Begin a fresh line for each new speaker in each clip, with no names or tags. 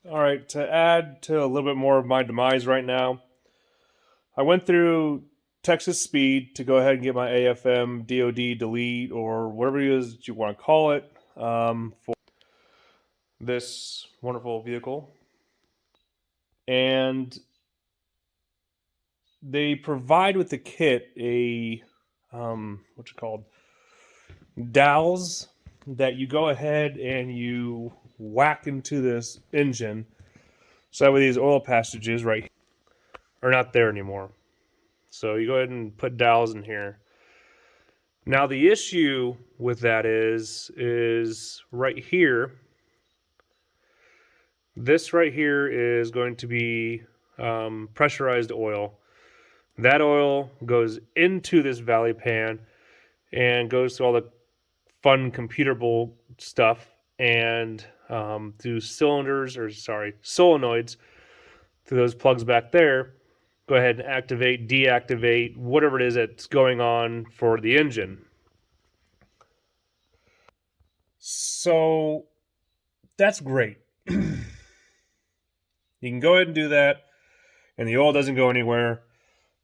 All right, to add to a little bit more of my demise right now, I went through Texas Speed to go ahead and get my AFM, DOD, delete, or whatever it is that you want to call it, for this wonderful vehicle. And they provide with the kit a, what's it called? Dowels that you go ahead and you whack into this engine. So that way these oil passages right here are not there anymore. So you go ahead and put dowels in here. Now the issue with that is right here. This right here is going to be pressurized oil. That oil goes into this valley pan and goes through all the fun computable stuff and through solenoids through those plugs back there. Go ahead and activate, deactivate, whatever it is that's going on for the engine. So that's great. You can go ahead and do that, and the oil doesn't go anywhere,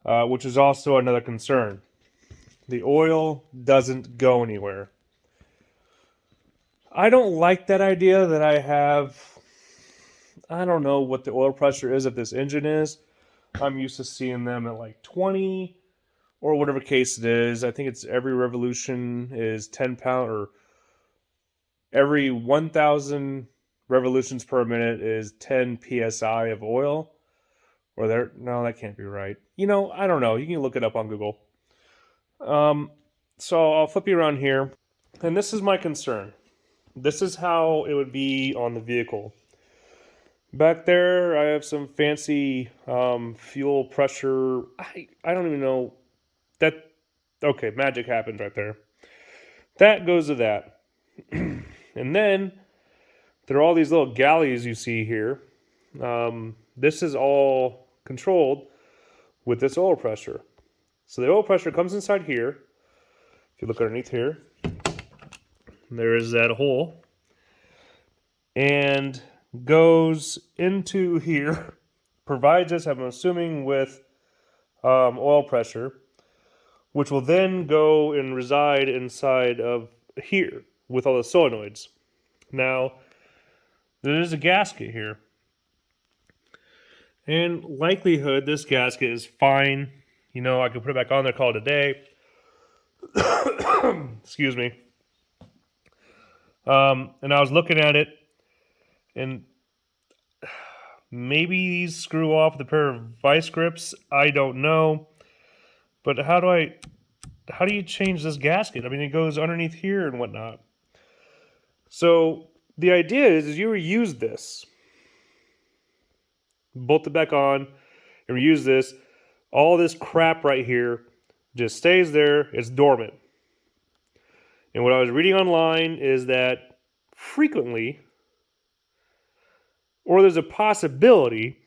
which is also another concern. The oil doesn't go anywhere. I don't like that idea that I don't know what the oil pressure is of this engine is. I'm used to seeing them at like 20 or whatever case it is. I think it's every revolution is 10 pound, or every 1,000 revolutions per minute is 10 psi of oil. Or there, no, that can't be right. I don't know. You can look it up on Google. So I'll flip you around here, and this is my concern. This is how it would be on the vehicle. Back there, I have some fancy fuel pressure. I don't even know that. Okay, magic happens right there. That goes to that. And then there are all these little galleys you see here. This is all controlled with this oil pressure. So the oil pressure comes inside here. If you look underneath here, there is that hole. And goes into here, provides us, I'm assuming, with oil pressure, which will then go and reside inside of here with all the solenoids. Now, there is a gasket here. And likelihood this gasket is fine. I could put it back on there, call it a day. Excuse me. And I was looking at it, and maybe these screw off with a pair of vice grips. I don't know. But how do you change this gasket? I mean, it goes underneath here and whatnot. So the idea is you reuse this, bolt it back on, and reuse this. All this crap right here just stays there. It's dormant. And what I was reading online is that frequently, or there's a possibility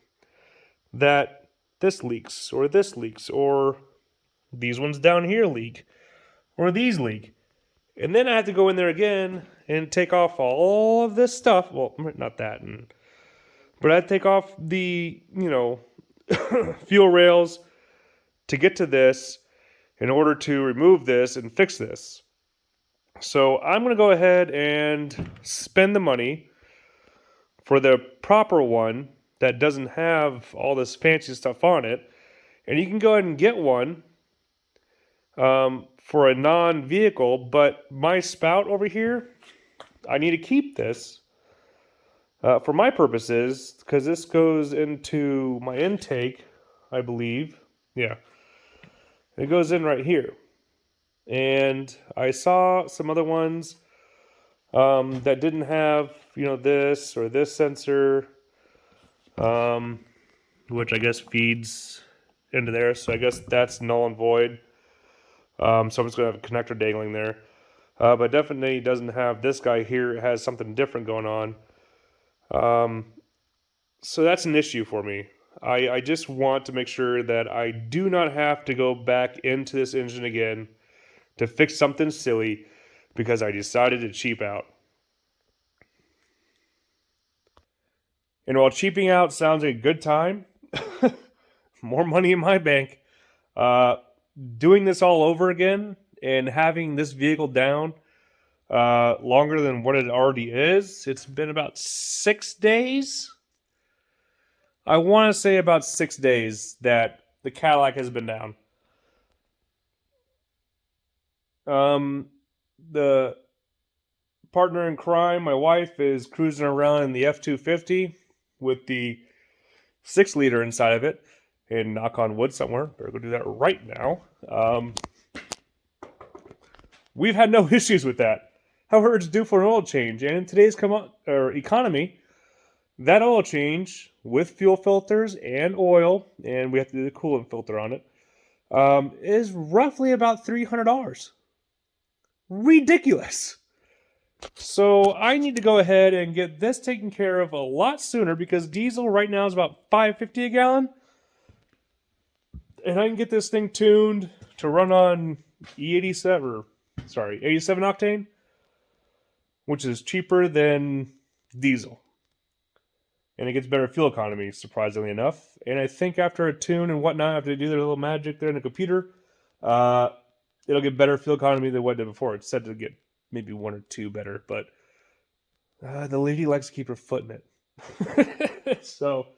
that this leaks, or these ones down here leak, or these leak. And then I have to go in there again and take off all of this stuff. Well, not that, but I have to take off the, fuel rails to get to this in order to remove this and fix this. So I'm going to go ahead and spend the money for the proper one that doesn't have all this fancy stuff on it. And you can go ahead and get one for a non-vehicle, but my spout over here, I need to keep this for my purposes, because this goes into my intake, I believe. Yeah, it goes in right here. And I saw some other ones that didn't have, this or this sensor, which I guess feeds into there. So I guess that's null and void. So I'm just going to have a connector dangling there. But definitely doesn't have this guy here. It has something different going on. So that's an issue for me. I just want to make sure that I do not have to go back into this engine again to fix something silly because I decided to cheap out. And while cheaping out sounds like a good time, more money in my bank, uh, doing this all over again and having this vehicle down longer than what it already is. It's been about 6 days. I want to say about 6 days that the Cadillac has been down. The partner in crime, my wife, is cruising around in the F-250 with the 6-liter inside of it. And knock on wood somewhere. Better go do that right now. We've had no issues with that. However, it's due for an oil change. And in today's economy, that oil change with fuel filters and oil, and we have to do the coolant filter on it, is roughly about $300. Ridiculous. So I need to go ahead and get this taken care of a lot sooner because diesel right now is about $5.50 a gallon. And I can get this thing tuned to run on 87 octane, which is cheaper than diesel. And it gets better fuel economy, surprisingly enough. And I think after a tune and whatnot, after they do their little magic there in the computer, it'll get better fuel economy than what it did before. It's said to get maybe 1 or 2 better, but the lady likes to keep her foot in it. So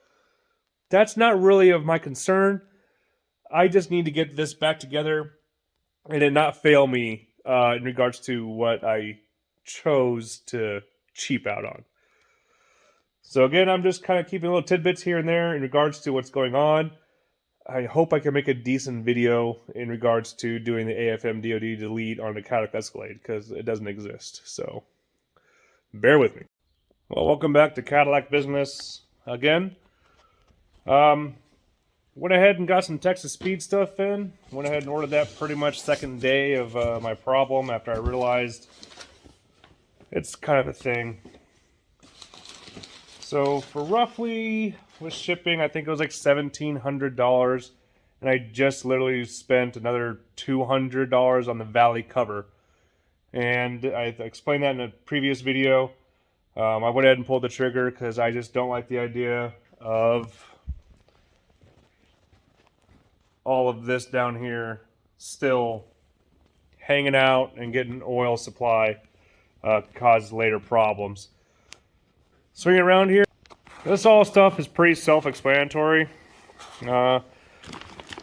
that's not really of my concern. I just need to get this back together and it not fail me in regards to what I chose to cheap out on. So again, I'm just kind of keeping little tidbits here and there in regards to what's going on. I hope I can make a decent video in regards to doing the AFM DoD delete on the Cadillac Escalade because it doesn't exist. So bear with me. Well, welcome back to Cadillac Business again. Went ahead and got some Texas Speed stuff in. Went ahead and ordered that pretty much second day of my problem after I realized it's kind of a thing. So for roughly, with shipping, I think it was like $1,700. And I just literally spent another $200 on the Valley cover. And I explained that in a previous video. I went ahead and pulled the trigger because I just don't like the idea of all of this down here still hanging out and getting oil supply cause later problems. Swinging around here, this all stuff is pretty self-explanatory. I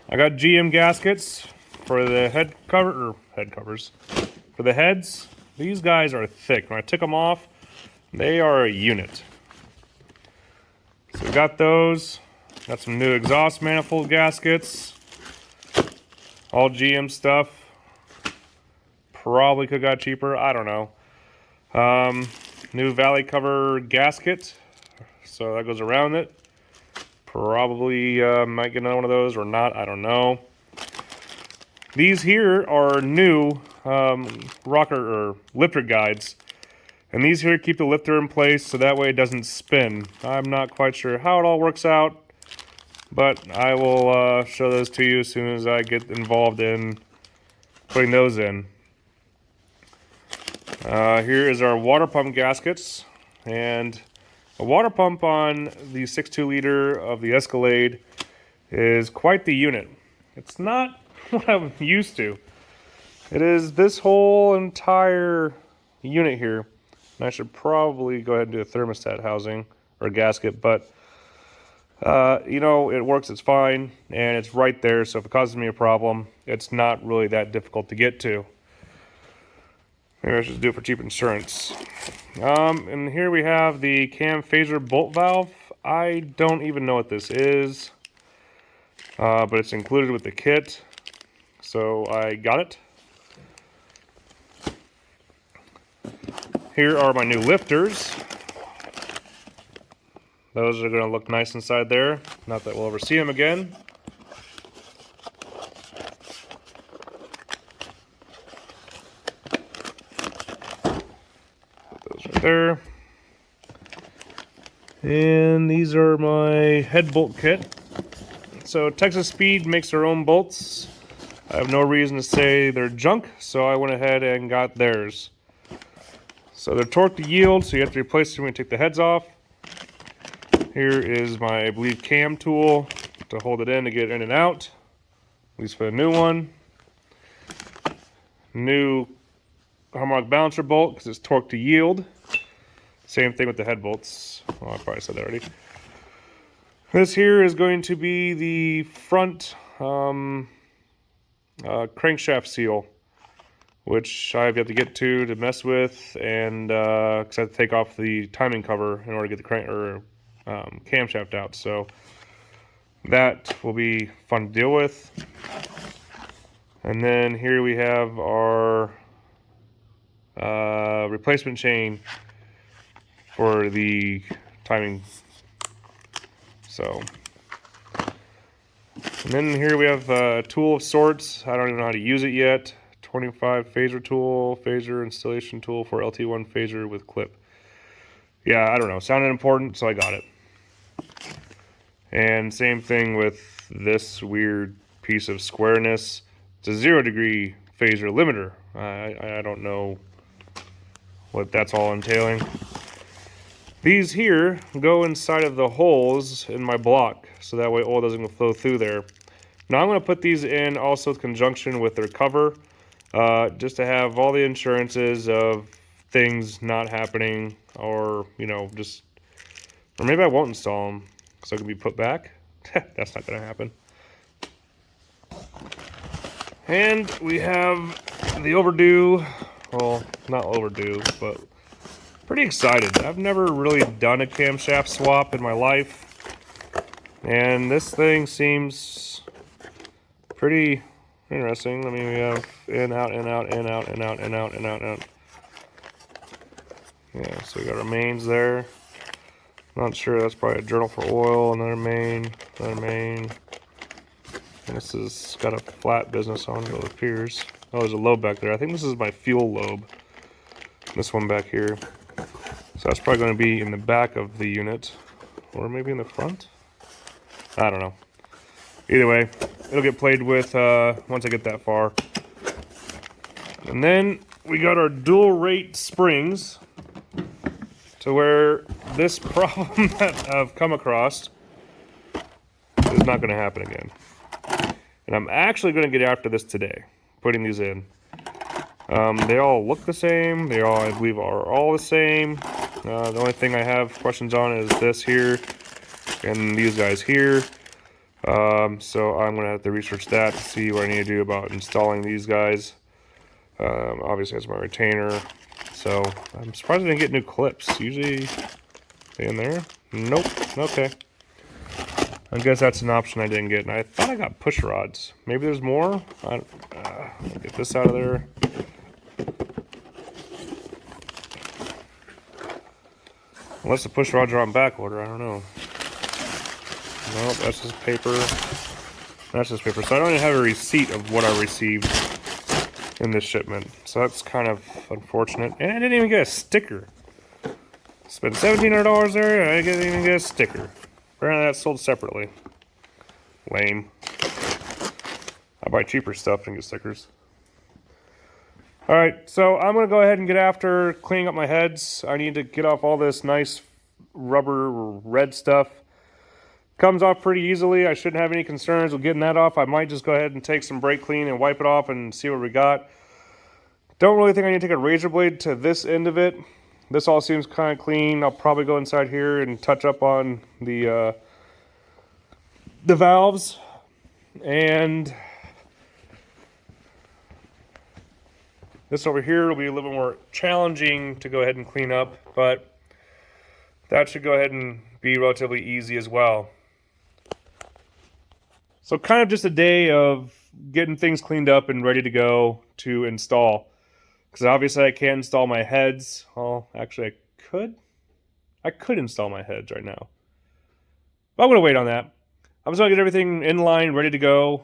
got GM gaskets for the head covers. For the heads, these guys are thick. When I took them off, they are a unit. So we got those. Got some new exhaust manifold gaskets. All GM stuff. Probably could have got cheaper. I don't know. New Valley cover gasket. So that goes around it. Probably might get another one of those or not. I don't know. These here are new rocker or lifter guides. And these here keep the lifter in place so that way it doesn't spin. I'm not quite sure how it all works out. But I will show those to you as soon as I get involved in putting those in. Here is our water pump gaskets. And a water pump on the 6.2 liter of the Escalade is quite the unit. It's not what I'm used to. It is this whole entire unit here. And I should probably go ahead and do a thermostat housing or a gasket, but you know, it works, it's fine, and it's right there, so if it causes me a problem, it's not really that difficult to get to. Maybe I should do it for cheap insurance. And here we have the cam phaser bolt valve. I don't even know what this is, but it's included with the kit, so I got it. Here are my new lifters. Those are going to look nice inside there. Not that we'll ever see them again. Put those right there. And these are my head bolt kit. So Texas Speed makes their own bolts. I have no reason to say they're junk, so I went ahead and got theirs. So they're torque to yield, so you have to replace them when you take the heads off. Here is my, I believe, cam tool to hold it in to get it in and out, at least for the new one. New harmonic balancer bolt because it's torque to yield. Same thing with the head bolts. Well, I probably said that already. This here is going to be the front crankshaft seal, which I've got to get to mess with, and because I have to take off the timing cover in order to get the camshaft out. So that will be fun to deal with. And then here we have our replacement chain for the timing. So, and then here we have a tool of sorts. I don't even know how to use it yet. 25 phaser tool, phaser installation tool for LT1 phaser with clip. Yeah, I don't know. Sounded important, so I got it. And same thing with this weird piece of squareness. It's a 0-degree phaser limiter. I don't know what that's all entailing. These here go inside of the holes in my block, so that way oil doesn't flow through there. Now I'm going to put these in also in conjunction with their cover, just to have all the insurances of things not happening, or, you know, just, or maybe I won't install them, so it can be put back. That's not going to happen. And we have the overdue, well, not overdue, but pretty excited. I've never really done a camshaft swap in my life, and this thing seems pretty interesting. I mean, we have in, out, in, out, in, out, in, out, in, out, in, out, in, out. Yeah, so we got our mains there. Not sure, that's probably a journal for oil, another main, another main. And this has got a flat business on it, it appears. Oh, there's a lobe back there. I think this is my fuel lobe. This one back here. So that's probably going to be in the back of the unit, or maybe in the front? I don't know. Either way, it'll get played with once I get that far. And then we got our dual rate springs, to where this problem that I've come across is not going to happen again. And I'm actually going to get after this today, putting these in. They all look the same. They all, I believe, are all the same. The only thing I have questions on is this here and these guys here. So I'm going to have to research that to see what I need to do about installing these guys. Obviously, that's my retainer. So I'm surprised I didn't get new clips. Usually, they in there? Nope. Okay. I guess that's an option I didn't get. And I thought I got push rods. Maybe there's more? I'll get this out of there. Unless the push rods are on back order, I don't know. Nope, that's just paper. That's just paper. So I don't even have a receipt of what I received in this shipment. So that's kind of unfortunate. And I didn't even get a sticker. Spent $1,700 there, and I didn't even get a sticker. Apparently that's sold separately. Lame. I buy cheaper stuff and get stickers. Alright, so I'm going to go ahead and get after cleaning up my heads. I need to get off all this nice rubber red stuff. Comes off pretty easily. I shouldn't have any concerns with getting that off. I might just go ahead and take some brake clean and wipe it off and see what we got. Don't really think I need to take a razor blade to this end of it. This all seems kind of clean. I'll probably go inside here and touch up on the valves. And this over here will be a little more challenging to go ahead and clean up, but that should go ahead and be relatively easy as well. So kind of just a day of getting things cleaned up and ready to go to install. Because obviously I can't install my heads. Well, actually I could install my heads right now. But I'm going to wait on that. I'm just going to get everything in line, ready to go.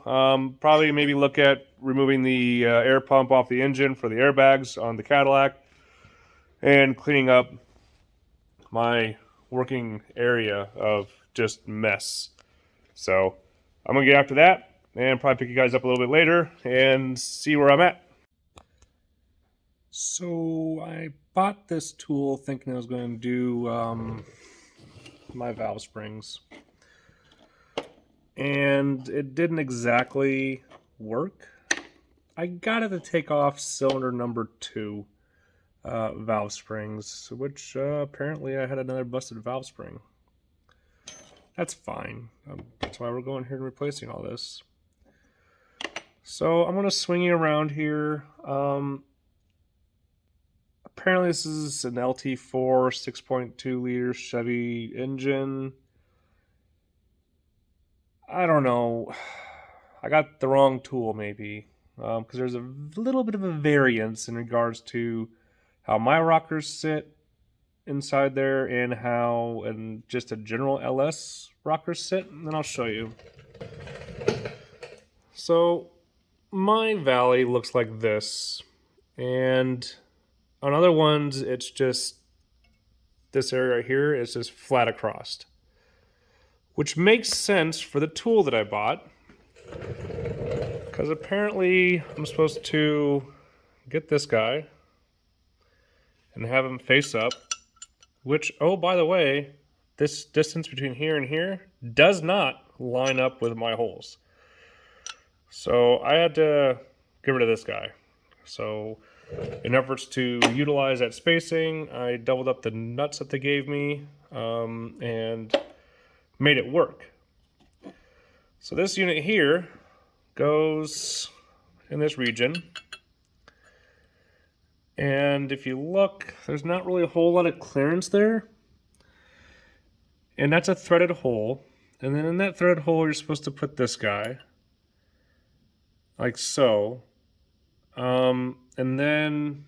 Probably maybe look at removing the air pump off the engine for the airbags on the Cadillac. And cleaning up my working area of just mess. So I'm going to get after that and probably pick you guys up a little bit later and see where I'm at. So I bought this tool thinking I was going to do my valve springs. And it didn't exactly work. I got it to take off cylinder number 2 valve springs, which apparently I had another busted valve spring. That's fine. That's why we're going here and replacing all this. So I'm going to swing you around here. Apparently this is an LT4 6.2 liter Chevy engine. I don't know. I got the wrong tool maybe, because there's a little bit of a variance in regards to how my rockers sit inside there and just a general LS rockers sit, and then I'll show you. So my valley looks like this, and on other ones it's just this area right here is just flat across, which makes sense for the tool that I bought, because apparently I'm supposed to get this guy and have him face up, which, oh, by the way, this distance between here and here does not line up with my holes. So I had to get rid of this guy. So in efforts to utilize that spacing, I doubled up the nuts that they gave me and made it work. So this unit here goes in this region. And if you look, there's not really a whole lot of clearance there. And that's a threaded hole. And then in that threaded hole, you're supposed to put this guy. Like so. And then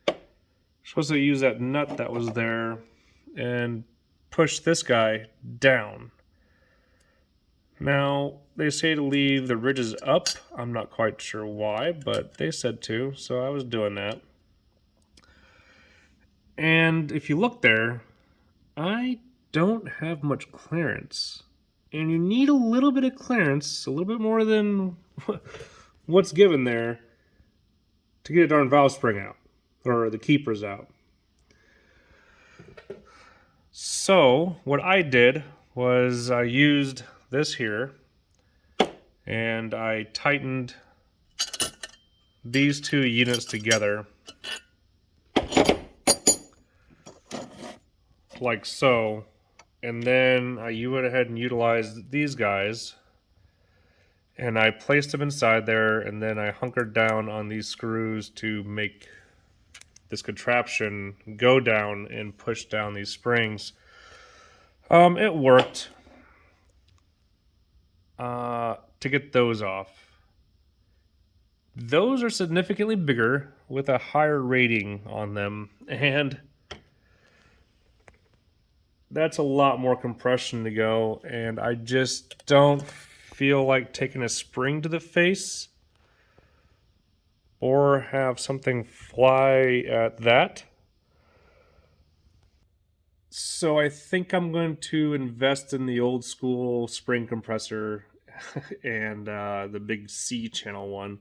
you're supposed to use that nut that was there and push this guy down. Now, they say to leave the ridges up. I'm not quite sure why, but they said to, so I was doing that. And if you look there, I don't have much clearance. And you need a little bit of clearance, a little bit more than what's given there, to get a darn valve spring out, or the keepers out. So what I did was I used this here, and I tightened these two units together like so, and then I went ahead and utilized these guys, and I placed them inside there, and then I hunkered down on these screws to make this contraption go down and push down these springs. It worked to get those off. Those are significantly bigger with a higher rating on them, and that's a lot more compression to go, and I just don't feel like taking a spring to the face or have something fly at that. So I think I'm going to invest in the old school spring compressor and the big C channel one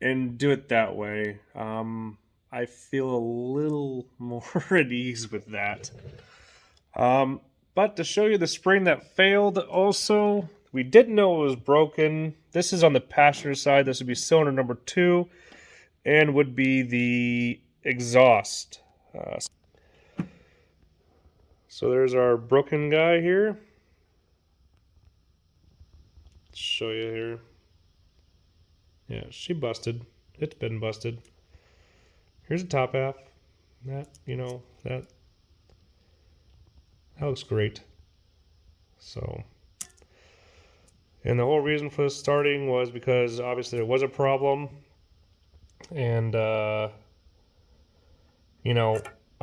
and do it that way. I feel a little more at ease with that. But to show you the spring that failed also, we didn't know it was broken. This is on the passenger side. This would be cylinder number 2 and would be the exhaust. So there's our broken guy here. Let's show you here. Yeah, she busted. It's been busted. Here's the top half. That looks great. So, and the whole reason for this starting was because obviously there was a problem, and I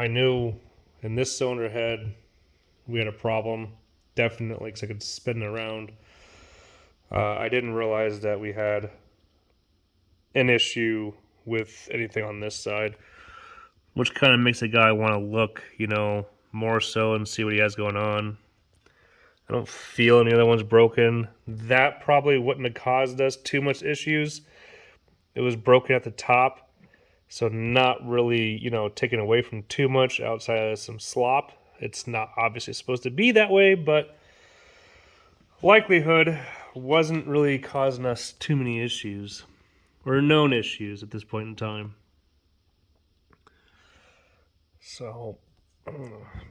knew in this cylinder head we had a problem, definitely, because I could spin it around. I didn't realize that we had an issue with anything on this side, which kind of makes a guy want to look, more so and see what he has going on. I don't feel any other ones broken. That probably wouldn't have caused us too much issues. It was broken at the top, so not really, taken away from too much outside of some slop It's not obviously supposed to be that way, but likelihood wasn't really causing us too many issues, or known issues at this point in time. So,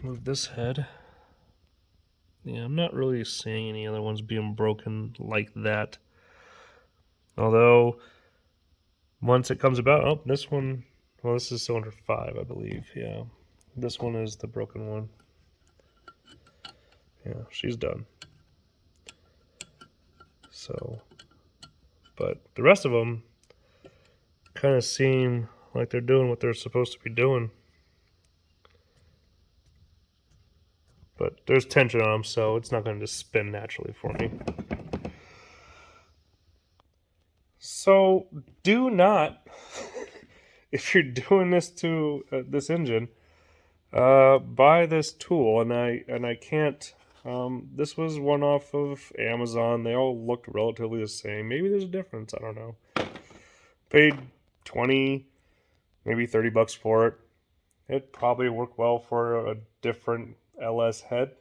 move this head. Yeah, I'm not really seeing any other ones being broken like that. Although, once it comes about, oh, this one, well, this is cylinder 5, I believe, yeah. This one is the broken one. Yeah, she's done. So, but the rest of them kind of seem like they're doing what they're supposed to be doing. But there's tension on them, so it's not going to just spin naturally for me. So do not, if you're doing this to this engine, buy this tool. And I can't. This was one off of Amazon. They all looked relatively the same. Maybe there's a difference. I don't know. Paid 20, maybe $30 for it. It probably worked well for a different LS head.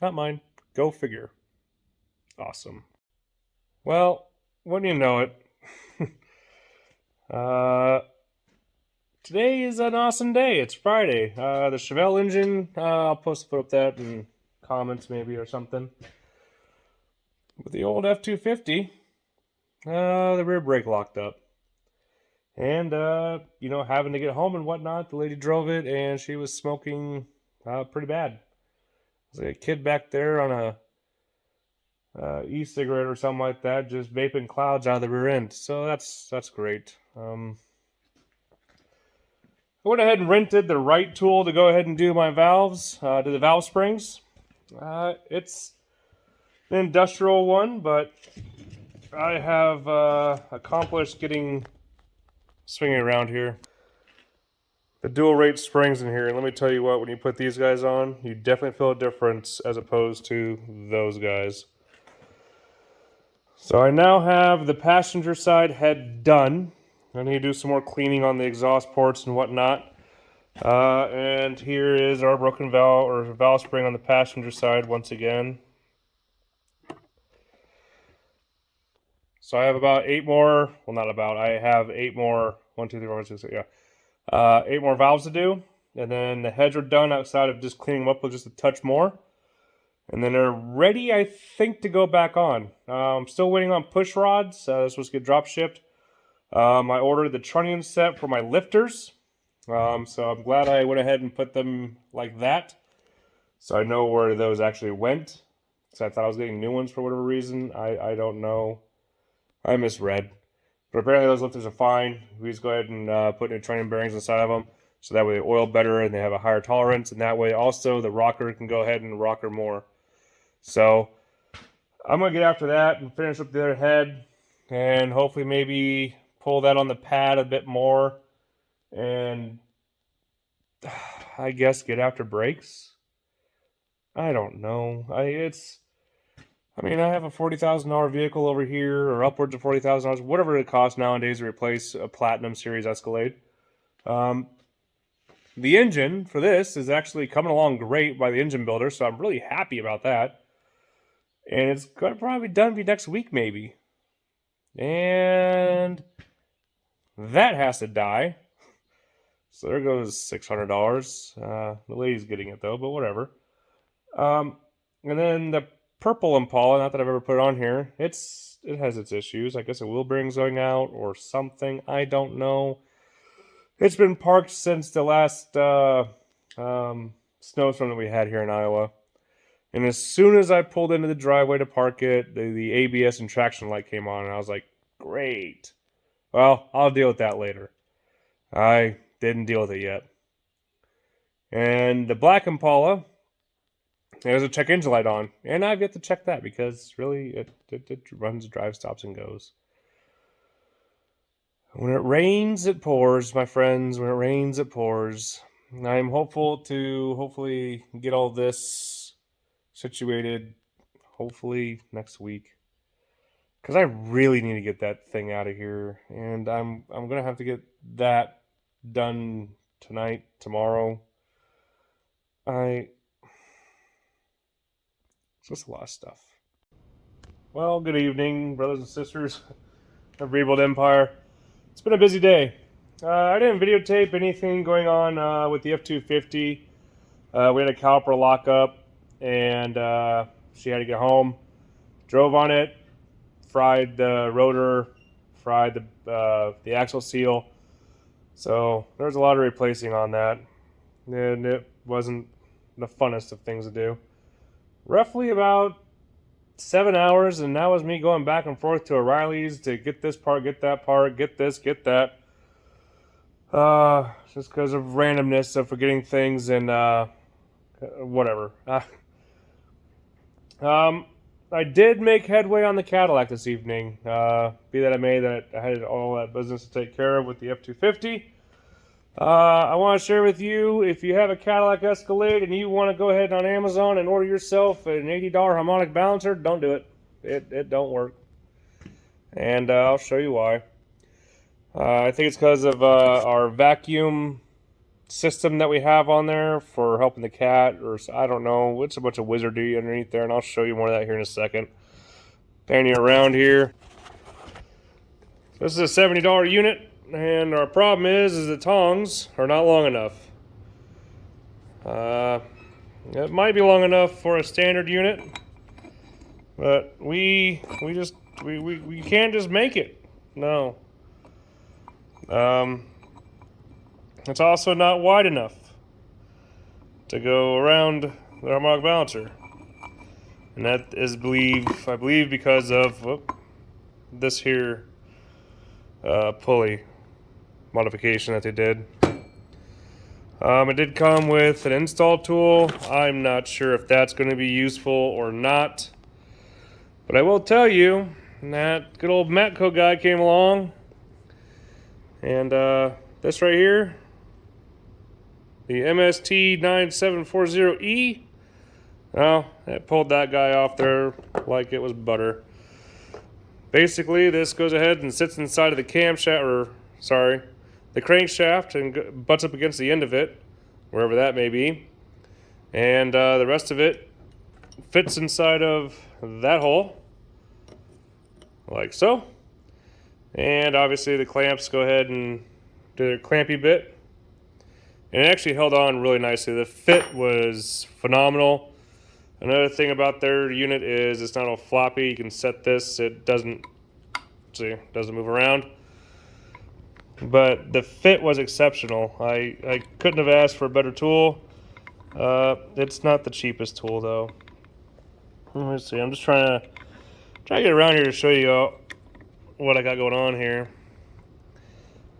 Not mine. Go figure. Awesome. Well, wouldn't you know it? Today is an awesome day. It's Friday. The Chevelle engine, I'll post a photo of that in comments maybe or something. With the old F-250, the rear brake locked up. And, having to get home and whatnot, the lady drove it and she was smoking pretty bad. There's like a kid back there on a e-cigarette or something like that, just vaping clouds out of the rear end. So that's great. I went ahead and rented the right tool to go ahead and do my valves, do the valve springs. It's an industrial one, but I have accomplished swinging around here. The dual rate springs in here, and let me tell you what, when you put these guys on, you definitely feel a difference as opposed to those guys. So I now have the passenger side head done. I need to do some more cleaning on the exhaust ports and whatnot. And here is our broken valve or valve spring on the passenger side once again. So I have about 8 more. Well, not about. I have 8 more. 1, 2, 3, 4, 5, 6, 7, yeah. 8 more valves to do, and then the heads are done outside of just cleaning them up with just a touch more. And then they're ready, I think, to go back on. I'm still waiting on push rods. This was get drop shipped. I ordered the trunnion set for my lifters. So I'm glad I went ahead and put them like that. So I know where those actually went. So I thought I was getting new ones for whatever reason. I don't know. I misread. But apparently those lifters are fine. We just go ahead and put new trunnion bearings inside of them. So that way they oil better and they have a higher tolerance. And that way also the rocker can go ahead and rocker more. So I'm going to get after that and finish up the other head. And hopefully maybe pull that on the pad a bit more. And I guess get after brakes. I don't know. I have a $40,000 vehicle over here, or upwards of $40,000, whatever it costs nowadays to replace a Platinum Series Escalade. The engine for this is actually coming along great by the engine builder, so I'm really happy about that. And it's going to probably be done next week, maybe. And that has to die. So there goes $600. The lady's getting it, though, but whatever. And then the purple Impala, not that I've ever put it on here, it has its issues. I guess a wheel bearing's going out or something. I don't know. It's been parked since the last snowstorm that we had here in Iowa. And as soon as I pulled into the driveway to park it, the ABS and traction light came on, and I was like, great. Well, I'll deal with that later. I didn't deal with it yet. And the black Impala, there's a check engine light on, and I've yet to check that because really it runs, drives, stops, and goes. When it rains, it pours, my friends. When it rains, it pours. I'm hopeful to hopefully get all this situated, hopefully next week, because I really need to get that thing out of here, and I'm gonna have to get that done tonight, tomorrow. It's just a lot of stuff. Well, good evening, brothers and sisters of Rebuild Empire. It's been a busy day. I didn't videotape anything going on with the F-250. We had a caliper lockup, and she had to get home. Drove on it, fried the rotor, fried the axle seal. So there was a lot of replacing on that, and it wasn't the funnest of things to do. Roughly about 7 hours, and that was me going back and forth to O'Reilly's to get this part, get that part, get this, get that. Just because of randomness of forgetting things and whatever. I did make headway on the Cadillac this evening. Be that I may, that I had all that business to take care of with the F-250. I want to share with you, if you have a Cadillac Escalade and you want to go ahead on Amazon and order yourself an $80 harmonic balancer, don't do it. It don't work. And I'll show you why. I think it's because of our vacuum system that we have on there for helping the cat, or I don't know. It's a bunch of wizardry underneath there, and I'll show you more of that here in a second. Pan you around here. This is a $70 unit, and our problem is the tongs are not long enough. It might be long enough for a standard unit, but we can't just make it. No. It's also not wide enough to go around the harmonic balancer, and that is I believe because of this here pulley modification that they did. It did come with an install tool. I'm not sure if that's going to be useful or not, but I will tell you that good old Matco guy came along, and this right here, the MST 9740E, well, it pulled that guy off there like it was butter. Basically, this goes ahead and sits inside of the camshaft, the crankshaft, and butts up against the end of it, wherever that may be. And the rest of it fits inside of that hole, like so. And obviously the clamps go ahead and do their clampy bit. And it actually held on really nicely. The fit was phenomenal. Another thing about their unit is it's not all floppy. You can set this. It doesn't move around. But the fit was exceptional. I couldn't have asked for a better tool. It's not the cheapest tool though. Let me see. I'm just trying to get around here to show you what I got going on here.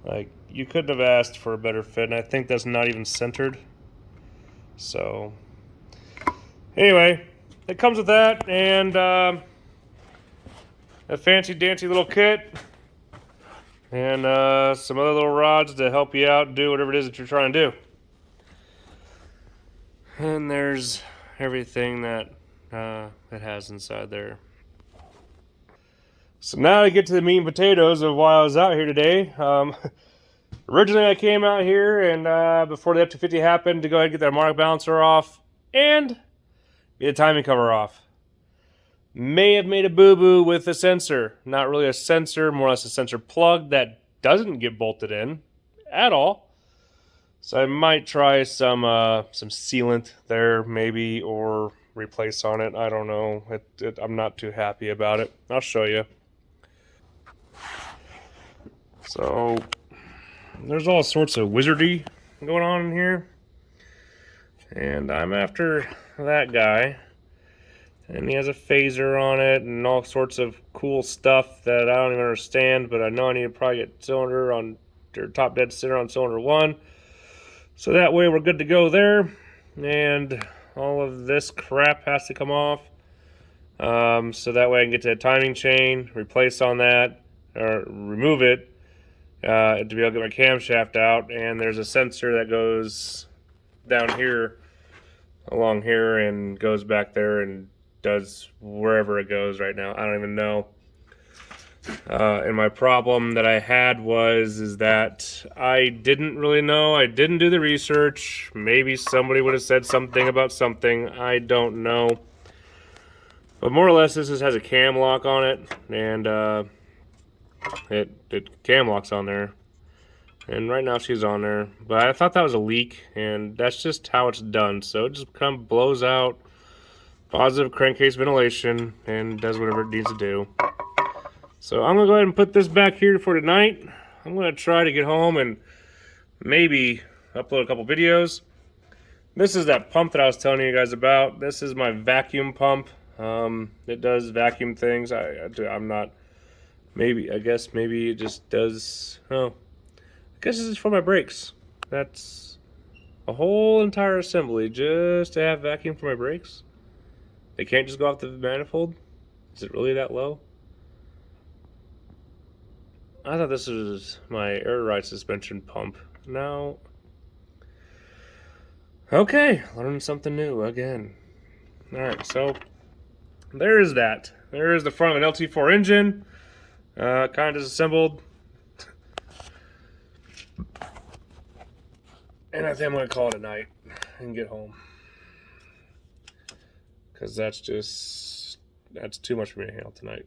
Like, you couldn't have asked for a better fit, and I think that's not even centered. So anyway, it comes with that, and a fancy dancy little kit, and some other little rods to help you out do whatever it is that you're trying to do. And there's everything that it has inside there. So now I get to the meat and potatoes of why I was out here today. Originally I came out here and before the F-250 happened to go ahead and get that harmonic balancer off and get the timing cover off. May have made a boo-boo with the sensor. Not really a sensor, more or less a sensor plug that doesn't get bolted in at all. So I might try some sealant there maybe, or replace on it. I don't know. I'm not too happy about it. I'll show you. So there's all sorts of wizardry going on in here, and I'm after that guy, and he has a phaser on it and all sorts of cool stuff that I don't even understand, but I know I need to probably get cylinder on, or top dead center on cylinder 1, so that way we're good to go there. And all of this crap has to come off, so that way I can get to the timing chain, replace on that, or remove it, to be able to get my camshaft out. And there's a sensor that goes down here, along here, and goes back there and does wherever it goes right now. I don't even know. And my problem that I had is that I didn't really know. I didn't do the research. Maybe somebody would have said something about something. I don't know. But more or less, this has a cam lock on it, and it cam locks on there. And right now she's on there. But I thought that was a leak, and that's just how it's done. So it just kind of blows out positive crankcase ventilation and does whatever it needs to do. So I'm going to go ahead and put this back here for tonight. I'm going to try to get home and maybe upload a couple videos. This is that pump that I was telling you guys about. This is my vacuum pump. It does vacuum things. I'm not, I guess maybe it just does, oh, I guess this is for my brakes. That's a whole entire assembly just to have vacuum for my brakes. They can't just go off the manifold? Is it really that low? I thought this was my air ride suspension pump. Now, okay, learning something new again. Alright, so there is that. There is the front of an LT4 engine, kind of disassembled. And I think I'm going to call it a night and get home. Because that's too much for me to handle tonight.